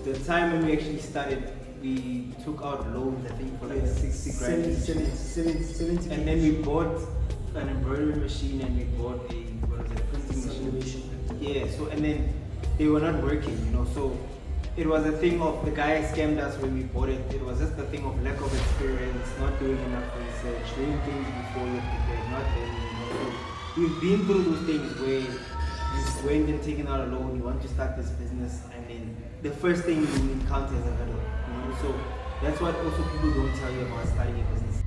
the time when we actually started, we took out loans, I think, for like 60 grand. 70. And then we bought an embroidery machine and we bought a, printing machine. Yeah, so, and then they were not working, so it was a thing of the guy scammed us when we bought it. It was just a thing of lack of experience, not doing enough research, doing things before you're prepared, not learning, So we've been through those things where you went and taken out a loan, you want to start this business, and then the first thing you encounter is a hurdle, So that's what also people don't tell you about starting a business.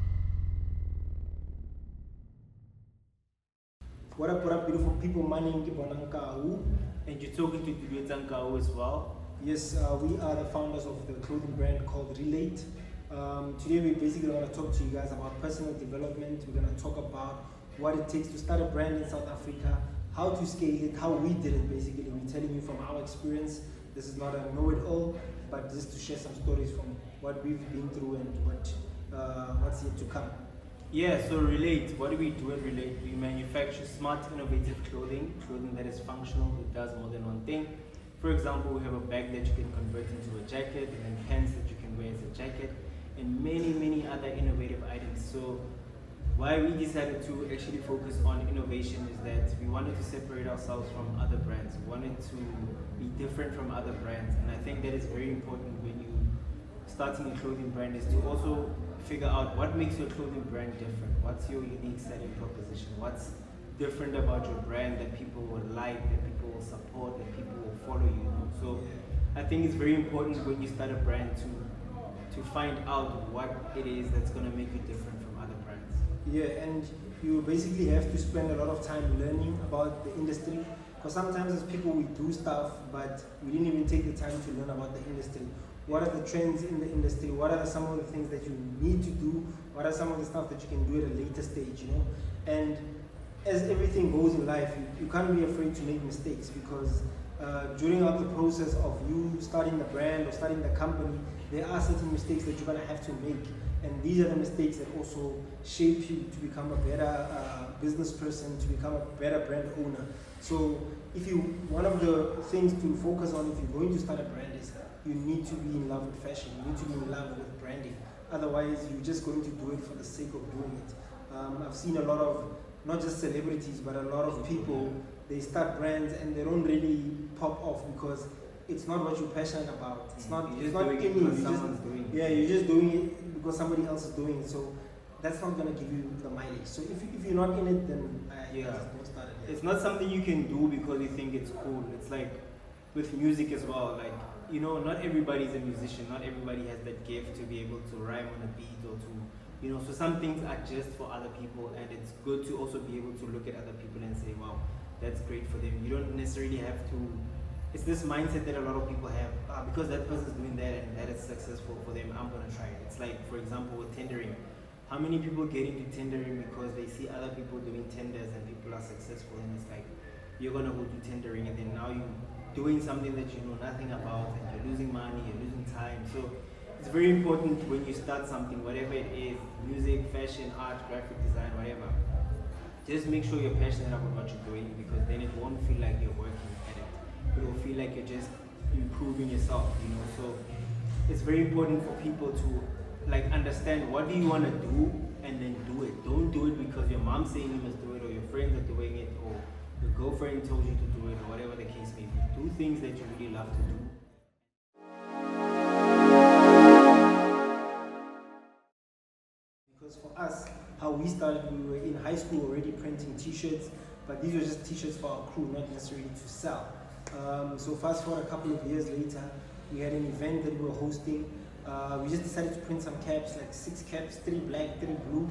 What up, beautiful people? My name is Bonankahu. And you're talking to Dubetankahu as well. Yes, we are the founders of the clothing brand called Relate. Today we basically want to talk to you guys about personal development. We're going to talk about what it takes to start a brand in South Africa, how to scale it, how we did it basically. We're telling you from our experience. This is not a know-it-all, but just to share some stories from what we've been through and what's yet to come. Yeah, so Relate, what do we do at Relate? We manufacture smart, innovative clothing that is functional, it does more than one thing. For example, we have a bag that you can convert into a jacket, and then pants that you can wear as a jacket, and many other innovative items. So why we decided to actually focus on innovation is that we wanted to separate ourselves from other brands. We wanted to be different from other brands, and I think that is very important when you starting a clothing brand, is to also figure out what makes your clothing brand different. What's your unique selling proposition? What's different about your brand that people will like, that people will support, that people will follow you. So I think it's very important when you start a brand to find out what it is that's going to make you different from other brands. Yeah, and you basically have to spend a lot of time learning about the industry, because sometimes as people we do stuff, but we didn't even take the time to learn about the industry. What are the trends in the industry? What are some of the things that you need to do? What are some of the stuff that you can do at a later stage, And as everything goes in life, you can't be afraid to make mistakes, because during the process of you starting the brand or starting the company, there are certain mistakes that you're going to have to make. And these are the mistakes that also shape you to become a better business person, to become a better brand owner. So one of the things to focus on if you're going to start a brand is you need to be in love with fashion, you need to be in love with branding. Otherwise, you're just going to do it for the sake of doing it. I've seen a lot of, not just celebrities, but a lot of people, they start brands and they don't really pop off because it's not what you're passionate about. It's not in you. You're just doing it because somebody else is doing it. So that's not going to give you the mileage. So if you're not in it, then don't start it. It's not something you can do because you think it's cool. It's like with music as well. Like, not everybody's a musician. Not everybody has that gift to be able to rhyme on a beat or to, so some things are just for other people, and it's good to also be able to look at other people and say, wow, that's great for them. You don't necessarily have to, it's this mindset that a lot of people have, because that person's doing that and that is successful for them, I'm going to try it. It's like, for example, with tendering. How many people get into tendering because they see other people doing tenders and people are successful, and it's like, you're going to go do tendering, and then now you're doing something that you know nothing about, and you're losing money, you're losing time. So it's very important when you start something, whatever it is, music, fashion, art, graphic design, whatever, just make sure you're passionate about what you're doing, because then it won't feel like you're working at it. It will feel like you're just improving yourself, So it's very important for people to understand what do you want to do, and then do it. Don't do it because your mom's saying you must do it, or your friends are doing it, or your girlfriend told you to do it, or whatever the case may be. Do things that you really love to do. Because for us, how we started, we were in high school already printing t-shirts, but these were just t-shirts for our crew, not necessarily to sell. So fast forward a couple of years later, we had an event that we were hosting. We just decided to print some caps, like 6 caps, 3 black, 3 blue.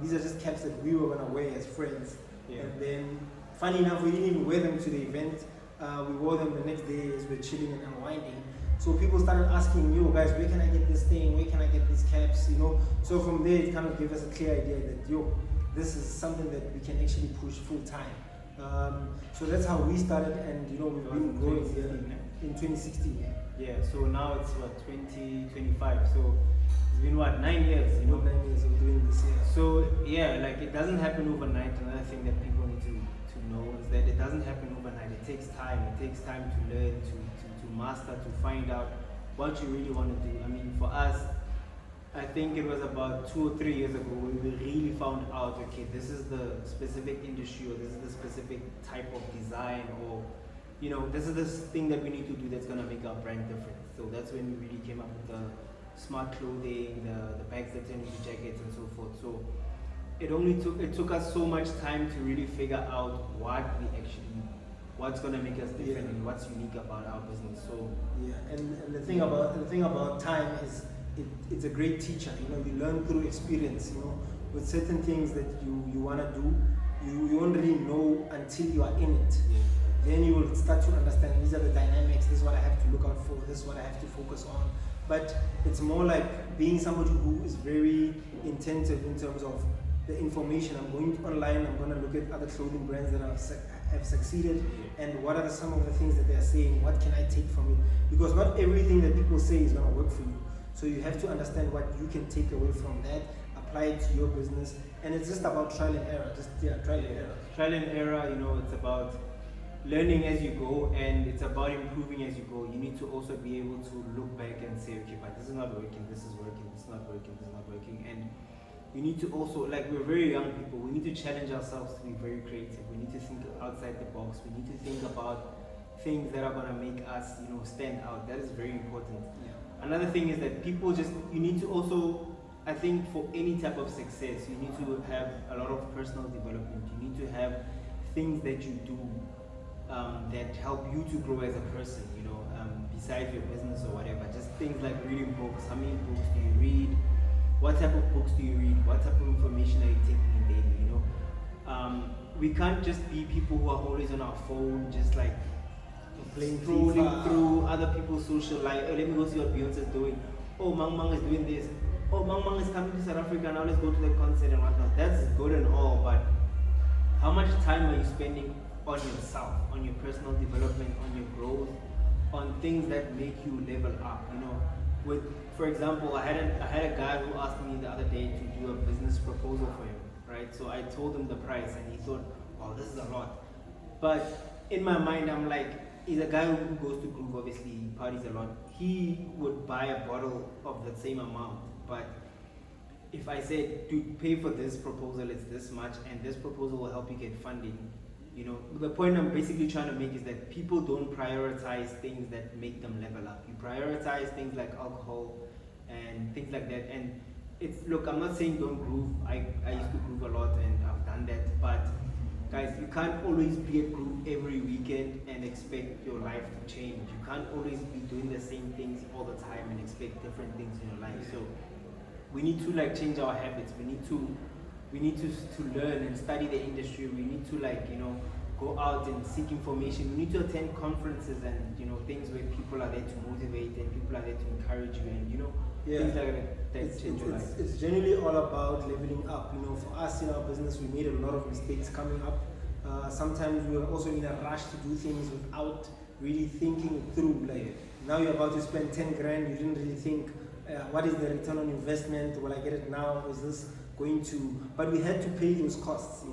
These are just caps that we were going to wear as friends. Yeah. And then, funny enough, we didn't even wear them to the event. We wore them the next day as we were chilling and unwinding. So people started asking, guys, where can I get this thing? Where can I get these caps? So from there, it kind of gave us a clear idea that, this is something that we can actually push full time. So that's how we started, and we've been growing in 2016. Yeah, so now it's 2025. So it's been 9 years, 9 years of doing this, yeah. So it doesn't happen overnight. Another thing that people need to know is that it doesn't happen overnight. It takes time. It takes time to learn, to master, to find out what you really want to do. I mean, for us, I think it was about 2 or 3 years ago when we really found out, okay, this is the specific industry, or this is the specific type of design, or this is this thing that we need to do that's gonna make our brand different. So that's when we really came up with the smart clothing, the bags that turn into jackets and so forth. So it took us so much time to really figure out what's gonna make us different and what's unique about our business. So and the thing about time is it's a great teacher. You learn through experience. With certain things that you wanna do, you won't really know until you are in it. Then you will start to understand these are the dynamics. This is what I have to look out for. This is what I have to focus on. But it's more like being somebody who is very intensive in terms of the information. I'm going online, I'm going to look at other clothing brands that have succeeded, and what are some of the things that they are saying, what can I take from it? Because not everything that people say is going to work for you. So you have to understand what you can take away from that, apply it to your business, and it's just about trial and error. Trial and error. Trial and error, it's about learning as you go, and it's about improving as you go. You need to also be able to look back and say, okay, but this is not working, this is working, this is not working, this is not working. And you need to also, we're very young people, we need to challenge ourselves to be very creative. We need to think outside the box. We need to think about things that are going to make us, stand out. That is very important. Another thing is that you need to also, I think for any type of success, you need to have a lot of personal development. You need to have things that you do that help you to grow as a person, besides your business or whatever. Just things like reading books. How many books do you read? What type of books do you read? What type of information are you taking in daily? We can't just be people who are always on our phone, just scrolling through other people's social life. Oh, let me go see what Beyonce is doing. Oh, Mang is doing this. Oh, Mang is coming to South Africa, now let's go to the concert and whatnot. That's good and all, but how much time are you spending on yourself, on your personal development, on your growth, on things that make you level up? For example, I had a guy who asked me the other day to do a business proposal for him, right? So I told him the price, and he thought, wow, this is a lot. But in my mind, I'm like, he's a guy who goes to Groove, obviously, he parties a lot. He would buy a bottle of the same amount, but if I said, dude, pay for this proposal, it's this much, and this proposal will help you get funding, the point I'm basically trying to make is that people don't prioritize things that make them level up. You prioritize things like alcohol and things like that. And look, I'm not saying don't groove. I used to groove a lot, and I've done that. But guys, you can't always be at groove every weekend and expect your life to change. You can't always be doing the same things all the time and expect different things in your life. So we need to change our habits. We need to learn and study the industry. We need to go out and seek information. We need to attend conferences and things where people are there to motivate and people are there to encourage you, and things like that change your life. It's generally all about leveling up. For us in our business, we made a lot of mistakes coming up. Sometimes we were also in a rush to do things without really thinking it through. Now you're about to spend 10 grand, you didn't really think, what is the return on investment? Will I get it now? Is this going to? But we had to pay those costs.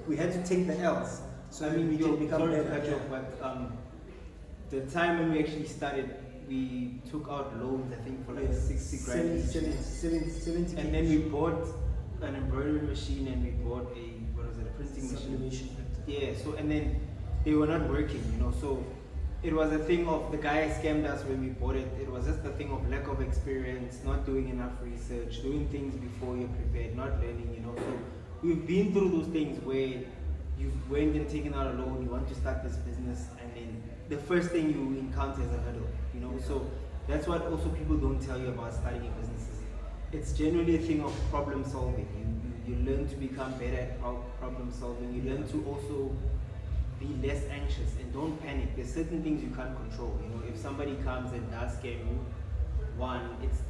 We had to take the L's. So we can become better. But the time when we actually started, we took out loans, I think, for 60 grand. 70. And then we bought an embroidery machine, and we bought a printing machine. Yeah. So and then they were not working, So it was a thing of the guy scammed us when we bought it. It was just a thing of lack of experience, not doing enough research, doing things before you're prepared, not learning, So we've been through those things where you've went and taken out a loan, you want to start this business, and then the first thing you encounter is a hurdle, So that's what also people don't tell you about starting a business. It's generally a thing of problem solving. You learn to become better at problem solving. You learn to also be less anxious and don't panic. There's certain things you can't control. If somebody comes and does scam you, it's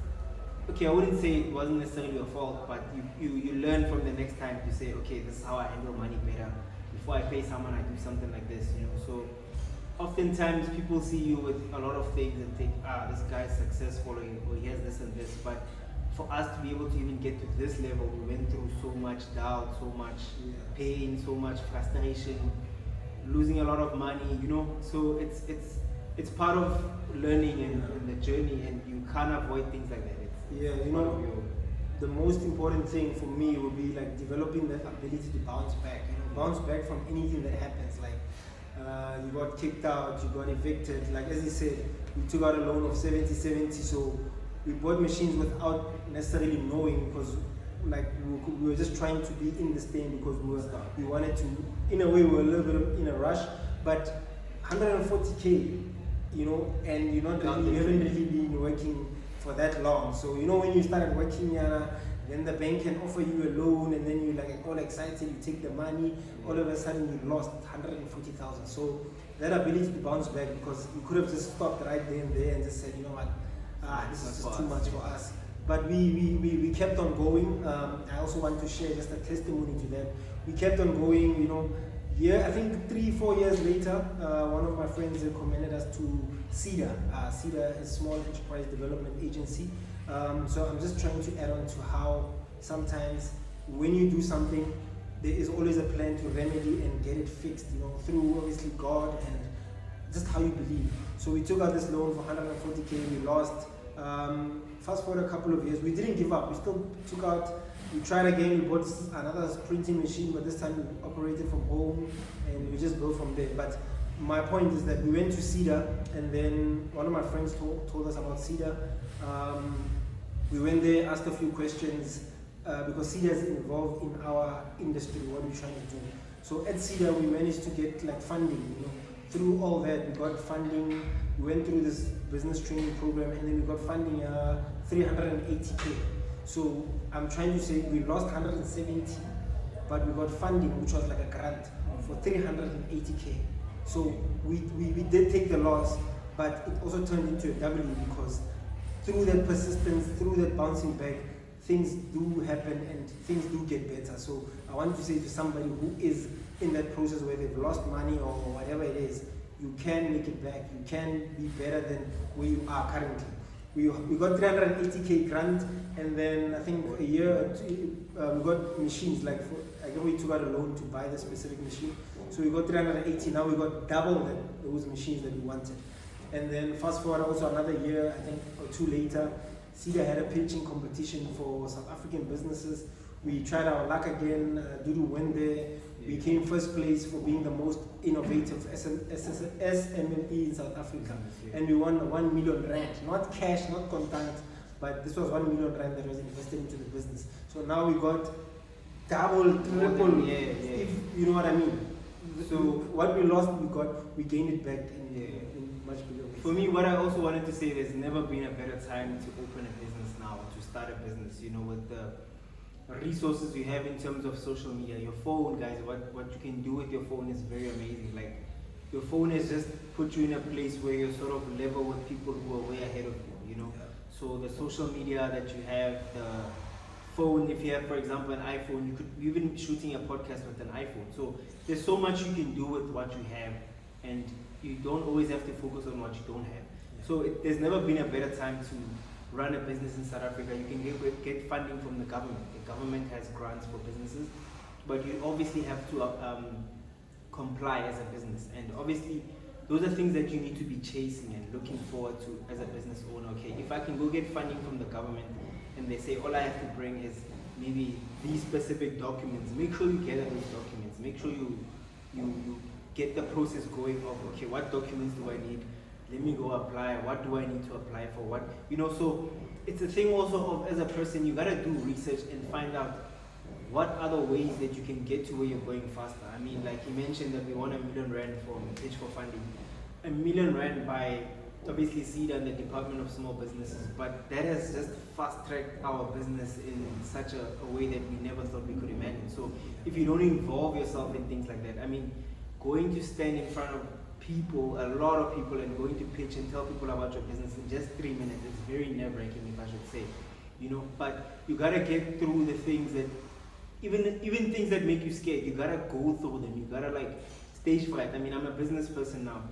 okay. I wouldn't say it wasn't necessarily your fault, but you learn from the next time to say, okay, this is how I handle money better. Before I pay someone, I do something like this. So oftentimes people see you with a lot of things and think, this guy's successful, or he has this and this. But for us to be able to even get to this level, we went through so much doubt, so much pain, so much frustration, losing a lot of money, So it's part of learning and the journey, and you can't avoid things like that. Yeah, you part know, of your, the most important thing for me would be like developing that ability to bounce back. You know, bounce back from anything that happens. Like you got kicked out, you got evicted. Like as you said, we took out a loan of 70, so we bought machines without necessarily knowing, because like we were just trying to be in this thing because we wanted to. In a way, we were a little bit in a rush, but 140K, you know, and you haven't really been working for that long. So you know, when you started working, then the bank can offer you a loan, and then you're like all excited, you take the money, all of a sudden you lost 140,000. So that ability to bounce back, because you could have just stopped right there and there and just said, you know what, this is just too much for us. But we kept on going. I also want to share just a testimony to that. We kept on going, you know. Yeah, I think 3-4 years later, one of my friends recommended us to Seda. Seda is a small enterprise development agency. So I'm just trying to add on to how sometimes when you do something, there is always a plan to remedy and get it fixed, you know, through obviously God and just how you believe. So we took out this loan for 140K, we lost. Fast forward a couple of years, we didn't give up. We still took out, we tried again, we bought another printing machine, but this time we operated from home and we just go from there. But my point is that we went to Seda, and then one of my friends told us about Seda. We went there, asked a few questions, because Seda is involved in our industry, what we're trying to do. So at Seda, we managed to get like funding, you know. Through all that, we got funding. We went through this business training program, and then we got funding 380K. So I'm trying to say we lost 170, but we got funding, which was like a grant for 380K. So we did take the loss, but it also turned into a W, because through that persistence, through that bouncing back, things do happen and things do get better. So I want to say to somebody who is in that process where they've lost money or whatever it is, you can make it back. You can be better than where you are currently. We got 380K grant, and then I think a year or two, we got machines. Like I think we took out a loan to buy the specific machine. So we got 380. Now we got double those machines that we wanted. And then fast forward also another year, I think, or two later, Seda had a pitching competition for South African businesses. We tried our luck again. Dudu went there. We came first place for being the most innovative SMME in South Africa. And we won 1 million rand, not cash, not contant, but this was 1 million rand that was invested into the business. So now we got double, triple, if you know what I mean. So what we lost, we gained it back in much bigger ways. For me, what I also wanted to say, there's never been a better time to open a business now, to start a business, you know, with the resources you have in terms of social media. Your phone, guys, what you can do with your phone is very amazing. Like, your phone has just put you in a place where you're sort of level with people who are way ahead of you, you know. So the social media that you have, the phone, if you have, for example, an iPhone, you could even shooting a podcast with an iPhone. So there's so much you can do with what you have, and you don't always have to focus on what you don't have. So there's never been a better time to run a business in South Africa. You can get funding from the government. The government has grants for businesses, but you obviously have to comply as a business. And obviously, those are things that you need to be chasing and looking forward to as a business owner. Okay, if I can go get funding from the government, and they say all I have to bring is maybe these specific documents, make sure you gather those documents. Make sure you get the process going of, okay, what documents do I need? Let me go apply. What do I need to apply for? What, you know, so it's a thing also of, as a person, you gotta do research and find out what other ways that you can get to where you're going faster. I mean, like he mentioned that we won R1 million from pitch for funding. R1 million by obviously Seda and the Department of Small Businesses, but that has just fast-tracked our business in such a way that we never thought we could imagine. So if you don't involve yourself in things like that, I mean, going to stand in front of people, a lot of people, and going to pitch and tell people about your business in just 3 minutes, it's very nerve-wracking, if I should say, you know. But you gotta get through the things that, even things that make you scared, you gotta go through them. You gotta like stage fright. I mean, I'm a business person now.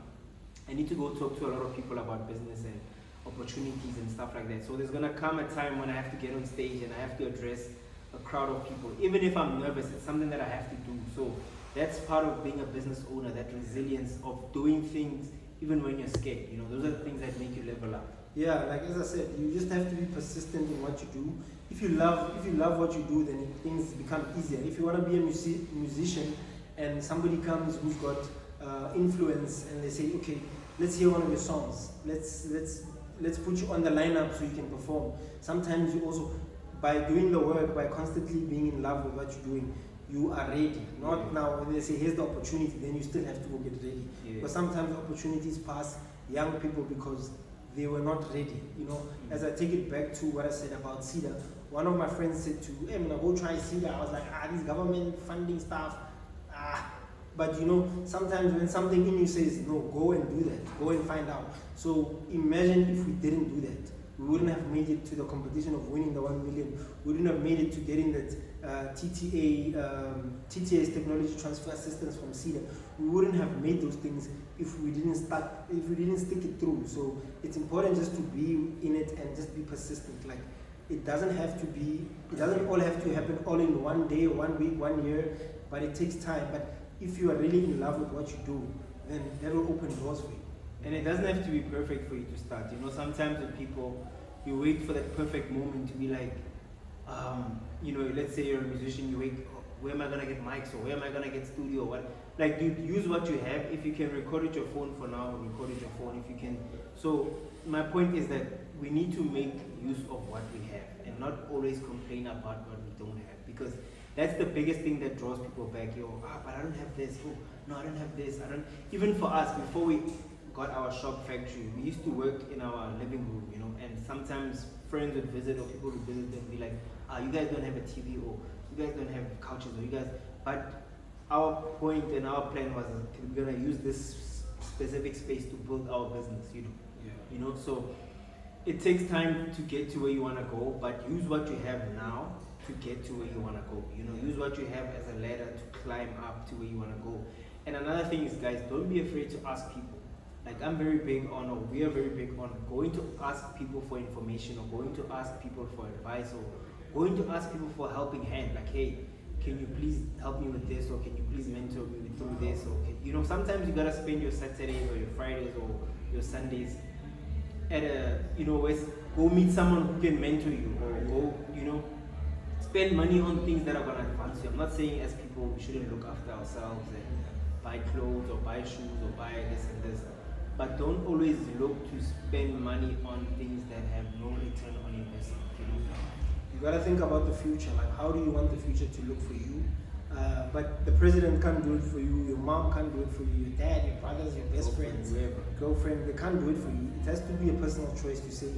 I need to go talk to a lot of people about business and opportunities and stuff like that. So there's gonna come a time when I have to get on stage and I have to address a crowd of people. Even if I'm nervous, it's something that I have to do. So that's part of being a business owner, that resilience of doing things even when you're scared. You know, those are the things that make you level up. Yeah, like as I said, you just have to be persistent in what you do. If you love what you do, then things become easier. If you want to be a musician, and somebody comes who's got influence, and they say, okay, let's hear one of your songs. Let's put you on the lineup so you can perform. Sometimes you also, by doing the work, by constantly being in love with what you're doing, you are ready. Not now when they say here's the opportunity, then you still have to go get ready. Yeah. But sometimes opportunities pass young people because they were not ready. You know, as I take it back to what I said about Seda, one of my friends said to, hey, I'm gonna go try Seda. I was like, this government funding stuff, But you know, sometimes when something in you says, no, go and do that, go and find out. So imagine if we didn't do that. We wouldn't have made it to the competition of winning the 1 million. We wouldn't have made it to getting that TTA's technology transfer assistance from Seda. We wouldn't have made those things if we didn't stick it through. So it's important just to be in it and just be persistent. Like, it doesn't all have to happen all in one day, 1 week, 1 year, but it takes time. But if you are really in love with what you do, then that will open doors for you. And it doesn't have to be perfect for you to start. You know, sometimes with people, you wait for that perfect moment to be like, you know, let's say you're a musician, you wait, where am I gonna get mics, or where am I gonna get studio, or what? Like, dude, use what you have. If you can record it your phone for now, record it your phone. If you can. So my point is that we need to make use of what we have and not always complain about what we don't have, because that's the biggest thing that draws people back. But I don't have this. Oh, no, I don't have this. Even for us, before we got our shop factory, we used to work in our living room, you know, and sometimes friends would visit, or people would visit and be like, you guys don't have a TV, or you guys don't have couches, or you guys, but our point and our plan was, we're gonna use this specific space to build our business, you know. Yeah. You know, so it takes time to get to where you wanna go, but use what you have now to get to where you wanna go. You know, use what you have as a ladder to climb up to where you wanna go. And another thing is, guys, don't be afraid to ask people. Like, I'm very big on, or we are very big on, going to ask people for information, or going to ask people for advice, or going to ask people for a helping hand. Like, hey, can you please help me with this, or can you please mentor me through this? Or you know, sometimes you gotta spend your Saturdays or your Fridays or your Sundays at a, you know, go meet someone who can mentor you, or go, you know, spend money on things that are gonna advance you. I'm not saying as people we shouldn't look after ourselves and buy clothes or buy shoes or buy this and this. But don't always look to spend money on things that have no return on investment. You know? You gotta think about the future. Like, how do you want the future to look for you? But the president can't do it for you. Your mom can't do it for you. Your dad, your brothers, your best friends, girlfriend, they can't do it for you. It has to be a personal choice to say,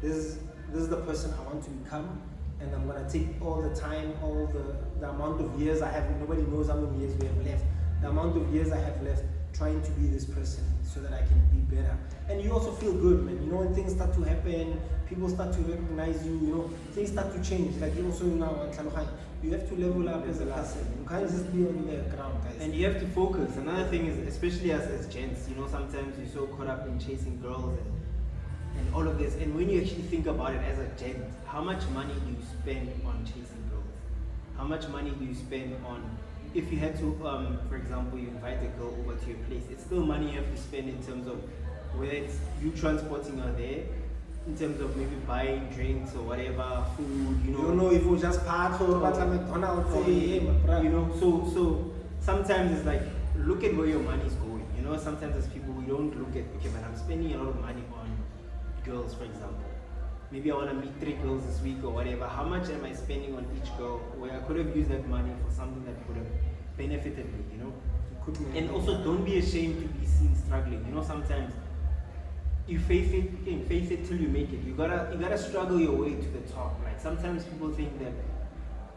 this is the person I want to become, and I'm gonna take all the time, all the amount of years I have. Nobody knows how many years we have left. The amount of years I have left trying to be this person so that I can be better. And you also feel good, man. You know, when things start to happen, people start to recognize you, you know, things start to change. Like, you also now, you have to level up as a person. You can't just be on the ground, guys. And you have to focus. Another thing is, especially us as gents, you know, sometimes you're so caught up in chasing girls and all of this. And when you actually think about it as a gent, how much money do you spend on chasing girls? How much money do you spend on, if you had to, for example, you invite a girl over to your place, it's still money you have to spend in terms of whether it's you transporting her there, in terms of maybe buying drinks or whatever, food, you know. You don't know if it was just part or McDonald's, you know. So sometimes it's like, look at where your money is going. You know, sometimes as people we don't look at, okay, but I'm spending a lot of money on girls, for example. Maybe I want to meet 3 girls this week or whatever. How much am I spending on each girl, where I could have used that money for something that could have benefited me, you know? And also, don't be ashamed to be seen struggling. You know, sometimes you face it till you make it. You gotta struggle your way to the top. Like, sometimes people think that,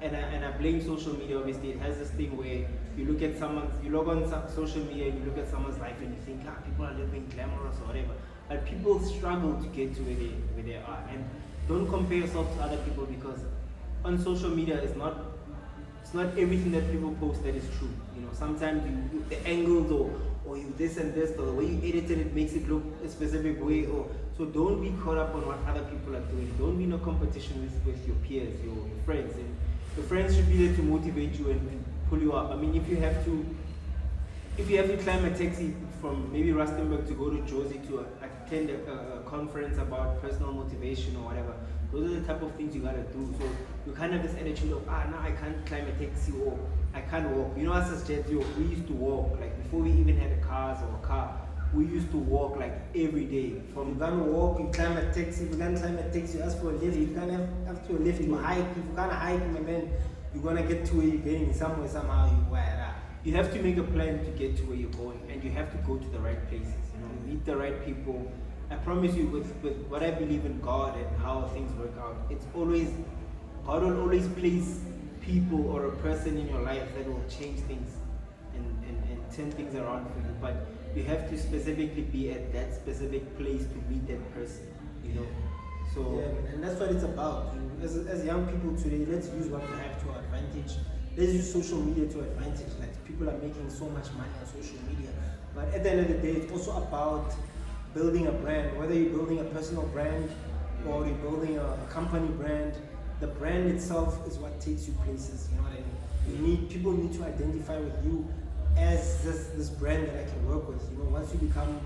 and I blame social media. Obviously, it has this thing where you log on social media, and you look at someone's life, and you think, people are living glamorous or whatever. But people struggle to get to where they are. And don't compare yourself to other people, because on social media it's not everything that people post that is true. You know, sometimes the angles or you this and this, or the way you edited it makes it look a specific way. So don't be caught up on what other people are doing. Don't be in a competition with your peers, your friends. And your friends should be there to motivate you and pull you up. I mean, if you have to if you have to climb a taxi from maybe Rustenburg to go to Jersey to attend a conference about personal motivation or whatever, those are the type of things you gotta do. So you kind of have this attitude of, now I can't climb a taxi or I can't walk. You know, us as Jets, we used to walk, like before we even had cars or a car, we used to walk like every day. From you can't walk, you climb a taxi. If you can't climb a taxi, you ask for a lift. You can't have to a lift, you hike. If you can't hike, and then you're gonna get to where you're getting somewhere somehow. You have to make a plan to get to where you're going, and you have to go to the right places. You know, meet the right people. I promise you, with what I believe in God and how things work out, it's always God will always place people or a person in your life that will change things and turn things around for you. But you have to specifically be at that specific place to meet that person. You know, so yeah, and that's what it's about. As young people today, let's use what we have to our advantage. Let's use social media to advantage. Like people are making so much money on social media, but at the end of the day, it's also about building a brand. Whether you're building a personal brand or you're building a company brand, the brand itself is what takes you places. You know what I mean? People need to identify with you as this brand that I can work with. You know, once you become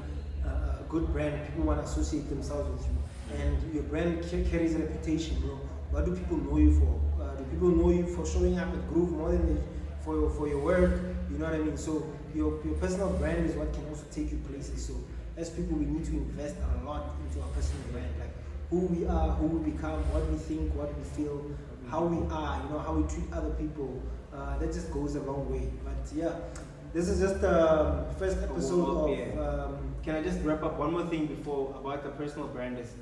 a good brand, people want to associate themselves with you, and your brand carries a reputation. You know, what do people know you for? Do people know you for showing up at Groove more than for your work? You know what I mean? So your personal brand is what can also take you places. So as people, we need to invest a lot into our personal brand, like who we are, who we become, what we think, what we feel, how we are, you know, how we treat other people. That just goes a long way. But yeah, this is just the first episode of. Can I just wrap up one more thing before about the personal brand? Is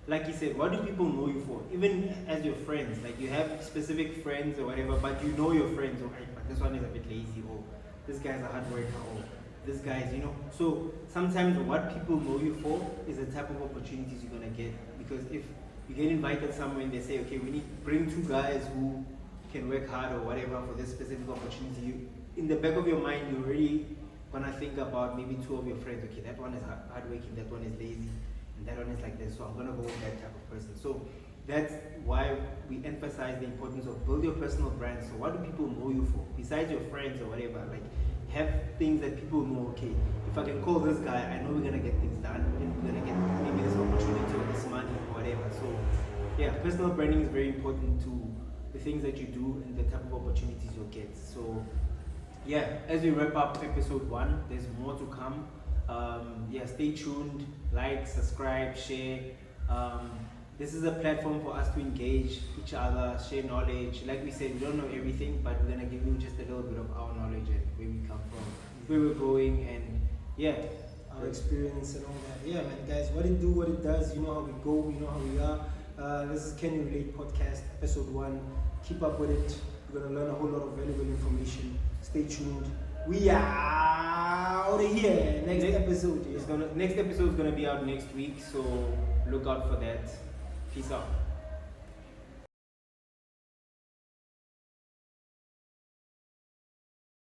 like you said, what do people know you for? Even as your friends, like you have specific friends or whatever, but you know your friends, or but this one is a bit lazy, or this guy's a hard worker, or this guy's, you know. So sometimes what people know you for is the type of opportunities you're gonna get. Because if you get invited somewhere and they say, okay, we need to bring two guys who can work hard or whatever for this specific opportunity, you, in the back of your mind, you're already gonna think about maybe two of your friends. Okay, that one is hardworking, that one is lazy, and that one is like this, so I'm gonna go with that type of person. So that's why we emphasize the importance of build your personal brand. So what do people know you for? Besides your friends or whatever, like have things that people know, okay, if I can call this guy, I know we're gonna get things done, and we're gonna get maybe this opportunity or this money or whatever. So yeah, personal branding is very important to the things that you do and the type of opportunities you'll get. So yeah, as we wrap up episode 1, there's more to come. Yeah, stay tuned, like, subscribe, share. This is a platform for us to engage each other, share knowledge. Like we said, we don't know everything, but we're gonna give you just a little bit of our knowledge and where we come from, where we're going, and yeah, our experience and all that. Yeah, man, guys, what it do, what it does. You know how we go, you know how we are. This is Can You Relate podcast, episode 1. Keep up with it. You're gonna learn a whole lot of valuable information. Stay tuned. We are out of here. Next episode is gonna be out next week, so look out for that. Peace out.